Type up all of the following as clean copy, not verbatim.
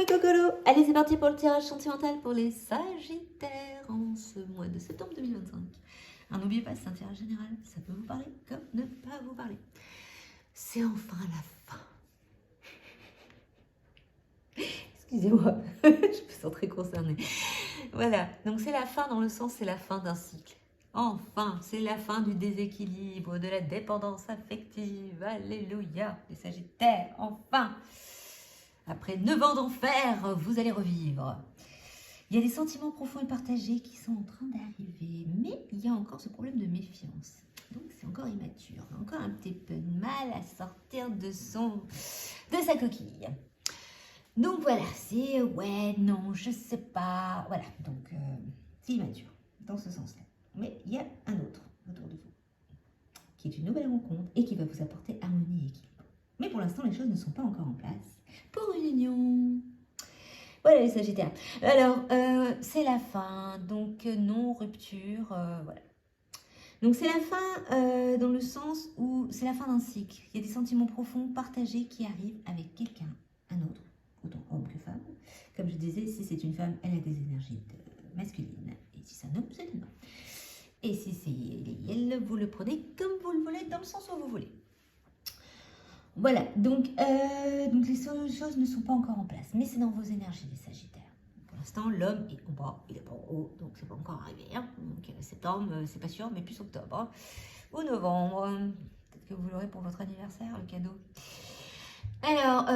mes cocolos. Allez, c'est parti pour le tirage sentimental pour les Sagittaires en ce mois de septembre 2025. Alors n'oubliez pas, c'est un tirage général, ça peut vous parler comme ne pas vous parler. C'est enfin la fin. Excusez-moi, je me sens très concernée. Voilà, donc c'est la fin dans le sens, c'est la fin d'un cycle. Enfin, c'est la fin du déséquilibre, de la dépendance affective. Alléluia, les Sagittaires, enfin. Après 9 ans d'enfer, vous allez revivre. Il y a des sentiments profonds et partagés qui sont en train d'arriver, mais il y a encore ce problème de méfiance. Donc c'est encore immature, encore un petit peu de mal à sortir de sa coquille. Donc voilà, c'est ouais, non, je sais pas, voilà, donc c'est immature dans ce sens-là. Mais il y a un autre autour de vous, qui est une nouvelle rencontre et qui va vous apporter harmonie et équilibre. Mais pour l'instant, les choses ne sont pas encore en place pour une union. Voilà les Sagittaires. Alors, c'est la fin, donc non, rupture, voilà. Donc c'est la fin dans le sens où c'est la fin d'un cycle. Il y a des sentiments profonds partagés qui arrivent avec quelqu'un, un autre, autant homme que femme. Comme je disais, si c'est une femme, elle a des énergies masculines. Et si c'est un homme, c'est un homme. Et si c'est elle, vous le prenez comme vous le voulez, dans le sens où vous voulez. Voilà, donc les choses ne sont pas encore en place, mais c'est dans vos énergies, les Sagittaires. Pour l'instant, l'homme est en bas, il est pas en haut, donc c'est pas encore arrivé. Hein. Donc septembre, c'est pas sûr, mais plus octobre ou novembre. Peut-être que vous l'aurez pour votre anniversaire, le cadeau. Alors,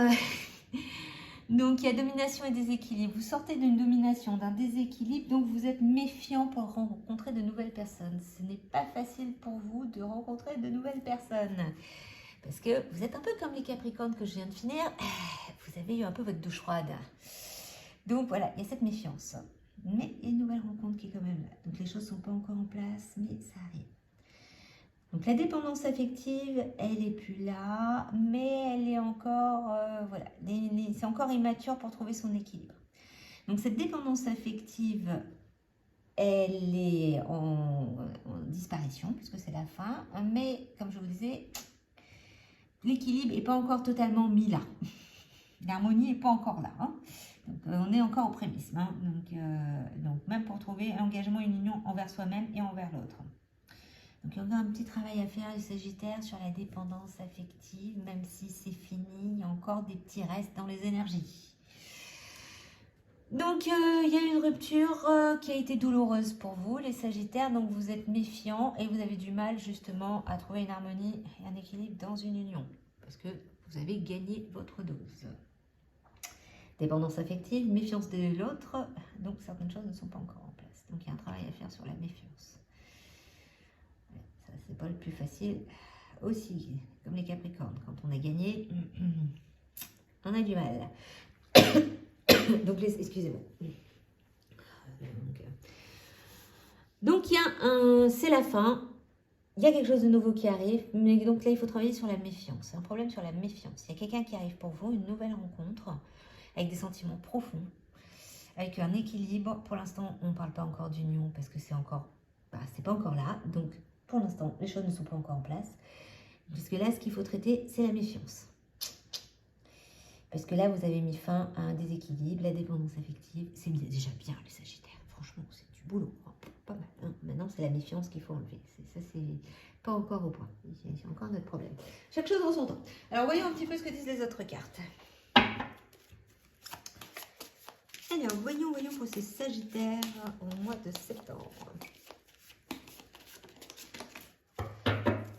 donc il y a domination et déséquilibre. Vous sortez d'une domination, d'un déséquilibre, donc vous êtes méfiant pour rencontrer de nouvelles personnes. Ce n'est pas facile pour vous de rencontrer de nouvelles personnes. Parce que vous êtes un peu comme les Capricornes que je viens de finir, vous avez eu un peu votre douche froide. Donc voilà, il y a cette méfiance. Mais il y a une nouvelle rencontre qui est quand même là. Donc les choses ne sont pas encore en place, mais ça arrive. Donc la dépendance affective, elle n'est plus là, mais elle est encore, voilà, c'est encore immature pour trouver son équilibre. Donc cette dépendance affective, elle est en disparition, puisque c'est la fin. Mais comme je vous disais, l'équilibre n'est pas encore totalement mis là. L'harmonie n'est pas encore là. Hein. Donc, on est encore aux prémices. Hein. Donc, même pour trouver un engagement, une union envers soi-même et envers l'autre. Donc, il y a encore un petit travail à faire, les Sagittaires, sur la dépendance affective. Même si c'est fini, il y a encore des petits restes dans les énergies. Donc, il y a une rupture qui a été douloureuse pour vous, les Sagittaires. Donc, vous êtes méfiants et vous avez du mal, justement, à trouver une harmonie et un équilibre dans une union. Parce que vous avez gagné votre dose. Dépendance affective, méfiance de l'autre. Donc, certaines choses ne sont pas encore en place. Donc, il y a un travail à faire sur la méfiance. Ça, c'est pas le plus facile. Aussi, comme les Capricornes, quand on a gagné, on a du mal. Donc, excusez-moi. Donc, il y a c'est la fin. Il y a quelque chose de nouveau qui arrive. Mais donc là, il faut travailler sur la méfiance. C'est un problème sur la méfiance. Il y a quelqu'un qui arrive pour vous, une nouvelle rencontre, avec des sentiments profonds, avec un équilibre. Pour l'instant, on ne parle pas encore d'union parce que c'est encore, c'est pas encore là. Donc, pour l'instant, les choses ne sont pas encore en place. Puisque là, ce qu'il faut traiter, c'est la méfiance. Parce que là, vous avez mis fin à un déséquilibre, la dépendance affective. C'est déjà bien, les Sagittaires. Franchement, c'est du boulot. Pas mal. Hein. Maintenant, c'est la méfiance qu'il faut enlever. Ça, c'est pas encore au point. C'est encore notre problème. Chaque chose en son temps. Alors, voyons un petit peu ce que disent les autres cartes. Alors, voyons pour ces Sagittaires au mois de septembre.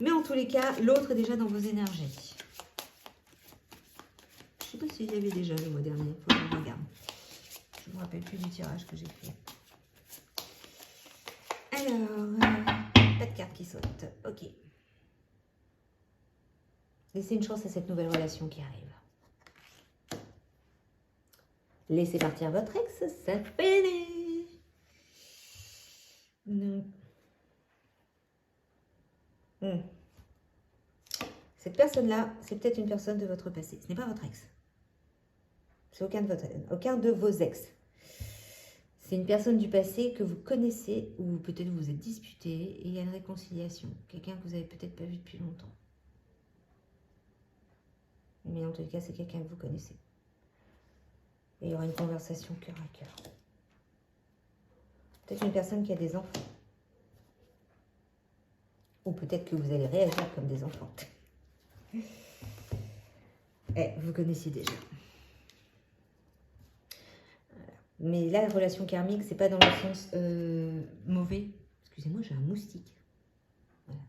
Mais en tous les cas, l'autre est déjà dans vos énergies. Je ne sais pas s'il y avait déjà le mois dernier. Il faut que je regarde. Je ne me rappelle plus du tirage que j'ai fait. Alors, pas de carte qui saute. Ok. Laissez une chance à cette nouvelle relation qui arrive. Laissez partir votre ex, ça finit. Non. Cette personne-là, c'est peut-être une personne de votre passé. Ce n'est pas votre ex. C'est aucun de vos ex. C'est une personne du passé que vous connaissez ou peut-être vous êtes disputé et il y a une réconciliation. Quelqu'un que vous n'avez peut-être pas vu depuis longtemps. Mais en tout cas, c'est quelqu'un que vous connaissez. Et il y aura une conversation cœur à cœur. Peut-être une personne qui a des enfants. Ou peut-être que vous allez réagir comme des enfants. Vous connaissez déjà. Voilà. Mais là, la relation karmique, c'est pas dans le sens mauvais. Excusez-moi, j'ai un moustique. Voilà.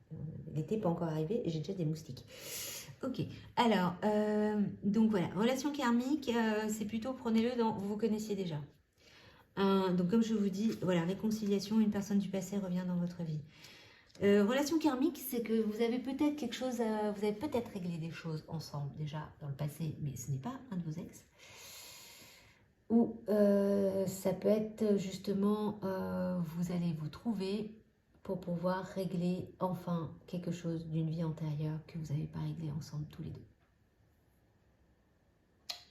L'été n'est pas encore arrivé et j'ai déjà des moustiques. Ok, alors, donc voilà, relation karmique, c'est plutôt, prenez-le dans, vous connaissiez déjà. Donc comme je vous dis, voilà, réconciliation, une personne du passé revient dans votre vie. Relation karmique, c'est que vous avez peut-être quelque chose, vous avez peut-être réglé des choses ensemble déjà dans le passé, mais ce n'est pas un de vos ex. Ou ça peut être justement, vous allez vous trouver pour pouvoir régler enfin quelque chose d'une vie antérieure que vous n'avez pas réglé ensemble tous les deux.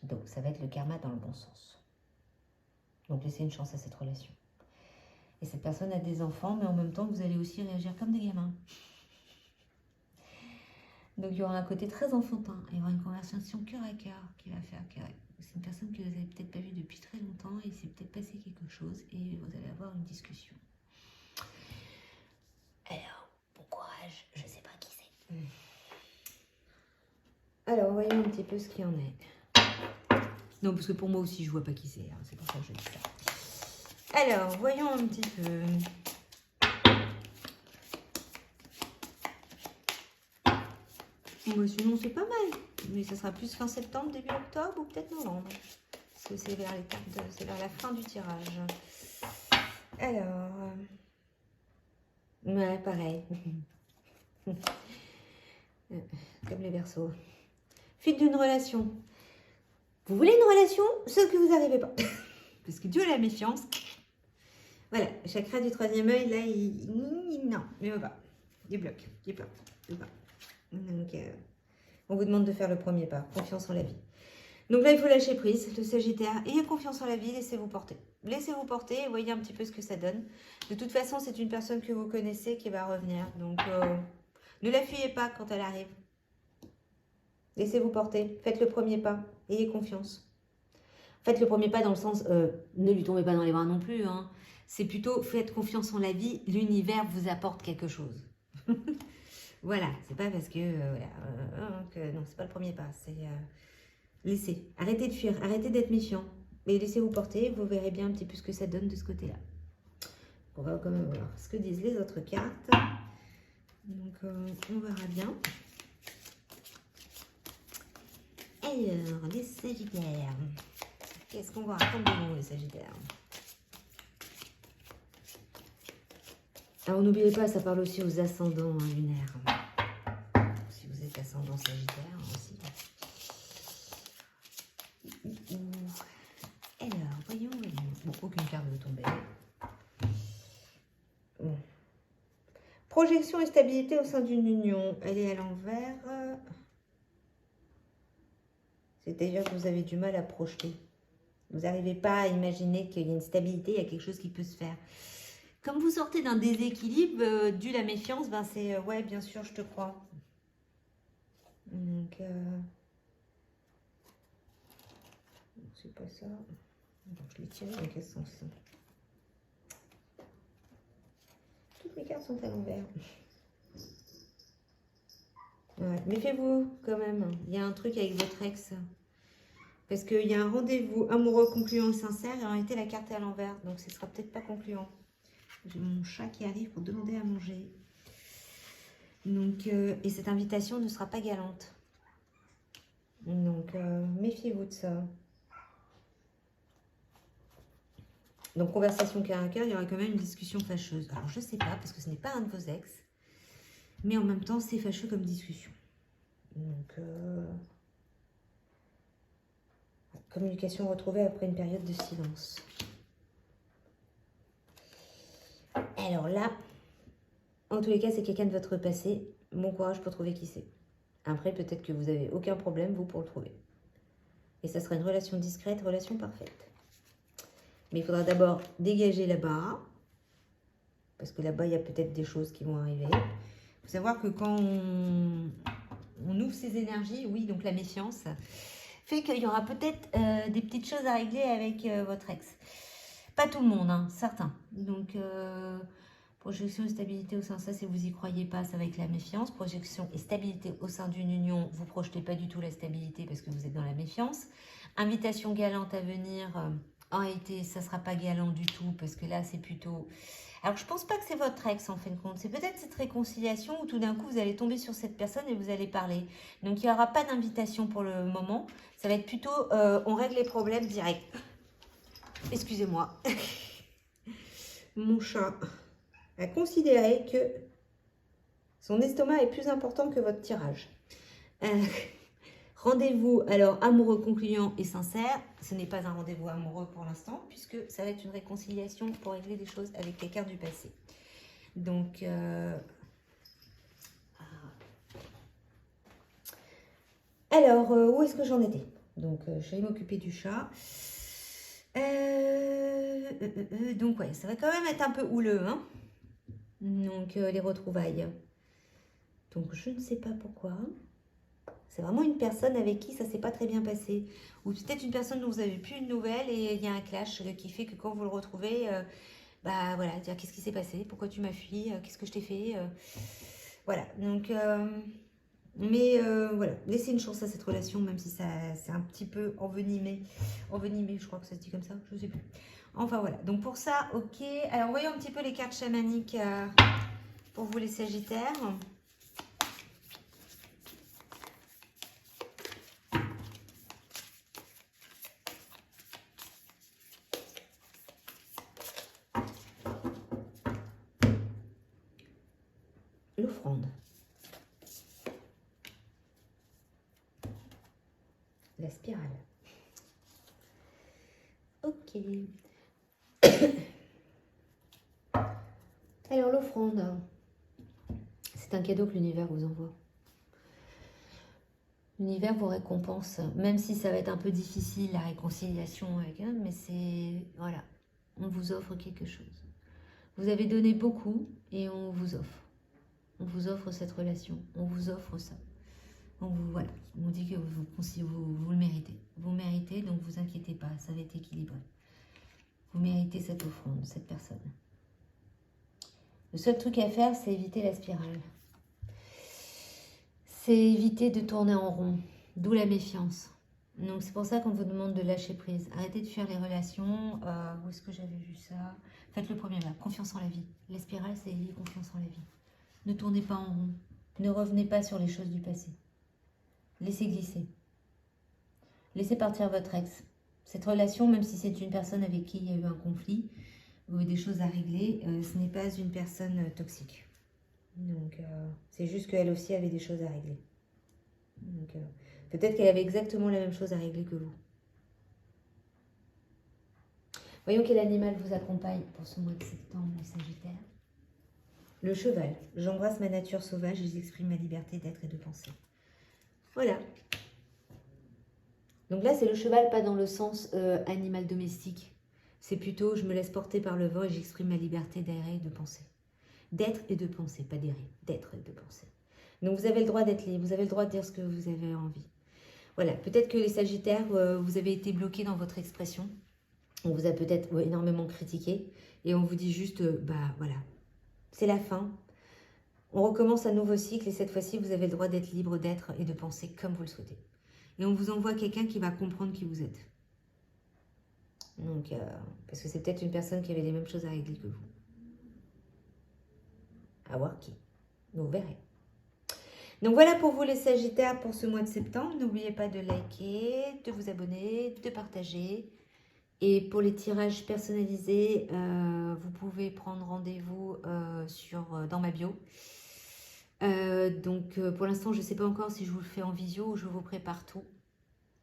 Donc ça va être le karma dans le bon sens. Donc laissez une chance à cette relation. Et cette personne a des enfants, mais en même temps, vous allez aussi réagir comme des gamins. Donc il y aura un côté très enfantin. Il y aura une conversation cœur à cœur qui va faire que c'est une personne que vous n'avez peut-être pas vue depuis très longtemps et il s'est peut-être passé quelque chose et vous allez avoir une discussion. Alors, bon courage, je ne sais pas qui c'est. Alors, voyons un petit peu ce qu'il y en est. Non, parce que pour moi aussi, je ne vois pas qui c'est. Hein. C'est pour ça que je dis ça. Alors, voyons un petit peu. Bon, sinon, c'est pas mal. Mais ça sera plus fin septembre, début octobre ou peut-être novembre. Parce que c'est vers les cartes, c'est vers la fin du tirage. Alors, ouais, pareil. Comme les Verseaux. Fuite d'une relation. Vous voulez une relation, sauf que vous n'arrivez pas. Parce que Dieu a la méfiance. Voilà, chakra du troisième œil, là, non, il ne veut pas. Il bloque, il peur, il veut pas. Donc, on vous demande de faire le premier pas, confiance en la vie. Donc là, il faut lâcher prise, le Sagittaire. Ayez confiance en la vie, laissez-vous porter. Laissez-vous porter et voyez un petit peu ce que ça donne. De toute façon, c'est une personne que vous connaissez qui va revenir. Donc, ne la fuyez pas quand elle arrive. Laissez-vous porter, faites le premier pas, ayez confiance. Faites le premier pas dans le sens, ne lui tombez pas dans les bras non plus. Hein. C'est plutôt, faites confiance en la vie, l'univers vous apporte quelque chose. Voilà, c'est pas parce que, non, c'est pas le premier pas, c'est laissez, arrêtez de fuir, arrêtez d'être méfiant, mais laissez-vous porter, vous verrez bien un petit peu ce que ça donne de ce côté-là. On va quand même voir ce que disent les autres cartes, donc on verra bien. Alors, les Sagittaires, qu'est-ce qu'on va raconter de nous, les Sagittaires? Alors, n'oubliez pas, ça parle aussi aux ascendants lunaires. Si vous êtes ascendant Sagittaire aussi. Alors, voyons. Bon, aucune carte ne veut tomber. Bon. Projection et stabilité au sein d'une union. Elle est à l'envers. C'est-à-dire que vous avez du mal à projeter. Vous n'arrivez pas à imaginer qu'il y a une stabilité, il y a quelque chose qui peut se faire. Comme vous sortez d'un déséquilibre dû à la méfiance, ben c'est ouais, bien sûr, je te crois. Donc, c'est pas ça. Donc, je l'ai tiré dans quel sens? Toutes mes cartes sont à l'envers. Ouais, méfiez-vous quand même. Il y a un truc avec votre ex. Parce qu'il y a un rendez-vous amoureux concluant et sincère et en réalité la carte est à l'envers. Donc, ce ne sera peut-être pas concluant. J'ai mon chat qui arrive pour demander à manger. Donc, et cette invitation ne sera pas galante. Donc, méfiez-vous de ça. Donc, conversation cœur à cœur, il y aura quand même une discussion fâcheuse. Alors, je ne sais pas, parce que ce n'est pas un de vos ex. Mais en même temps, c'est fâcheux comme discussion. Donc, communication retrouvée après une période de silence. Alors là, en tous les cas, c'est quelqu'un de votre passé. Bon courage pour trouver qui c'est. Après, peut-être que vous n'avez aucun problème, vous, pour le trouver. Et ça sera une relation discrète, relation parfaite. Mais il faudra d'abord dégager là-bas. Parce que là-bas, il y a peut-être des choses qui vont arriver. Il faut savoir que quand on ouvre ses énergies, oui, donc la méfiance, fait qu'il y aura peut-être des petites choses à régler avec votre ex. Pas tout le monde, hein, certains. Donc, projection et stabilité au sein, ça, si vous y croyez pas, ça va être la méfiance. Projection et stabilité au sein d'une union, vous projetez pas du tout la stabilité parce que vous êtes dans la méfiance. Invitation galante à venir, en réalité, ça sera pas galant du tout parce que là, c'est plutôt... Alors, je pense pas que c'est votre ex, en fin de compte. C'est peut-être cette réconciliation où tout d'un coup, vous allez tomber sur cette personne et vous allez parler. Donc, il n'y aura pas d'invitation pour le moment. Ça va être plutôt, on règle les problèmes direct. Excusez-moi. Mon chat a considéré que son estomac est plus important que votre tirage. Rendez-vous, alors, amoureux, concluant et sincère. Ce n'est pas un rendez-vous amoureux pour l'instant, puisque ça va être une réconciliation pour régler des choses avec quelqu'un du passé. Donc, alors, où est-ce que j'en étais? Donc, je vais m'occuper du chat. Donc, ouais, ça va quand même être un peu houleux, hein. Donc, les retrouvailles. Donc, je ne sais pas pourquoi. C'est vraiment une personne avec qui ça ne s'est pas très bien passé. Ou peut-être une personne dont vous n'avez plus une nouvelle et il y a un clash qui fait que quand vous le retrouvez, bah voilà, dire qu'est-ce qui s'est passé, pourquoi tu m'as fui, qu'est-ce que je t'ai fait. Voilà, donc, voilà, laissez une chance à cette relation, même si ça c'est un petit peu envenimé. Envenimé, je crois que ça se dit comme ça, je ne sais plus. Enfin voilà, donc pour ça, ok. Alors voyons un petit peu les cartes chamaniques pour vous les Sagittaires. L'offrande. La spirale. Ok. Alors l'offrande, c'est un cadeau que l'univers vous envoie. L'univers vous récompense, même si ça va être un peu difficile, la réconciliation avec un, mais c'est, voilà, on vous offre quelque chose. Vous avez donné beaucoup et on vous offre. On vous offre cette relation, on vous offre ça. On vous, voilà, on dit que vous le méritez. Vous méritez, donc vous inquiétez pas, ça va être équilibré. Vous méritez cette offrande, cette personne. Le seul truc à faire, c'est éviter la spirale. C'est éviter de tourner en rond, d'où la méfiance. Donc c'est pour ça qu'on vous demande de lâcher prise. Arrêtez de fuir les relations. Où est-ce que j'avais vu ça? Faites le premier pas, confiance en la vie. La spirale, c'est confiance en la vie. Ne tournez pas en rond. Ne revenez pas sur les choses du passé. Laissez glisser. Laissez partir votre ex. Cette relation, même si c'est une personne avec qui il y a eu un conflit ou des choses à régler, ce n'est pas une personne toxique. Donc, c'est juste qu'elle aussi avait des choses à régler. Donc, peut-être qu'elle avait exactement la même chose à régler que vous. Voyons quel animal vous accompagne pour ce mois de septembre, les Sagittaires. Le cheval. J'embrasse ma nature sauvage et j'exprime ma liberté d'être et de penser. Voilà. Donc là, c'est le cheval, pas dans le sens animal domestique. C'est plutôt, je me laisse porter par le vent et j'exprime ma liberté d'errer et de penser. D'être et de penser, pas d'errer, d'être et de penser. Donc vous avez le droit d'être libre, vous avez le droit de dire ce que vous avez envie. Voilà, peut-être que les Sagittaires, vous avez été bloqués dans votre expression. On vous a peut-être énormément critiqué et on vous dit juste, bah voilà, c'est la fin. On recommence un nouveau cycle et cette fois-ci, vous avez le droit d'être libre, d'être et de penser comme vous le souhaitez. Et on vous envoie quelqu'un qui va comprendre qui vous êtes. Donc, parce que c'est peut-être une personne qui avait les mêmes choses à régler que vous. À voir qui. Vous verrez. Donc voilà pour vous les Sagittaires pour ce mois de septembre. N'oubliez pas de liker, de vous abonner, de partager. Et pour les tirages personnalisés, vous pouvez prendre rendez-vous dans ma bio. Donc pour l'instant, je ne sais pas encore si je vous le fais en visio ou je vous prépare tout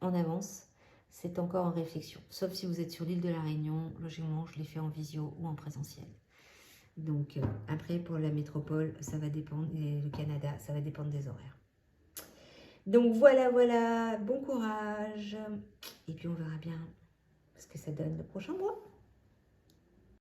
en avance. C'est encore en réflexion. Sauf si vous êtes sur l'île de la Réunion, logiquement, je l'ai fait en visio ou en présentiel. Donc après, pour la métropole, ça va dépendre, et le Canada, ça va dépendre des horaires. Donc voilà, voilà, bon courage. Et puis on verra bien ce que ça donne le prochain mois.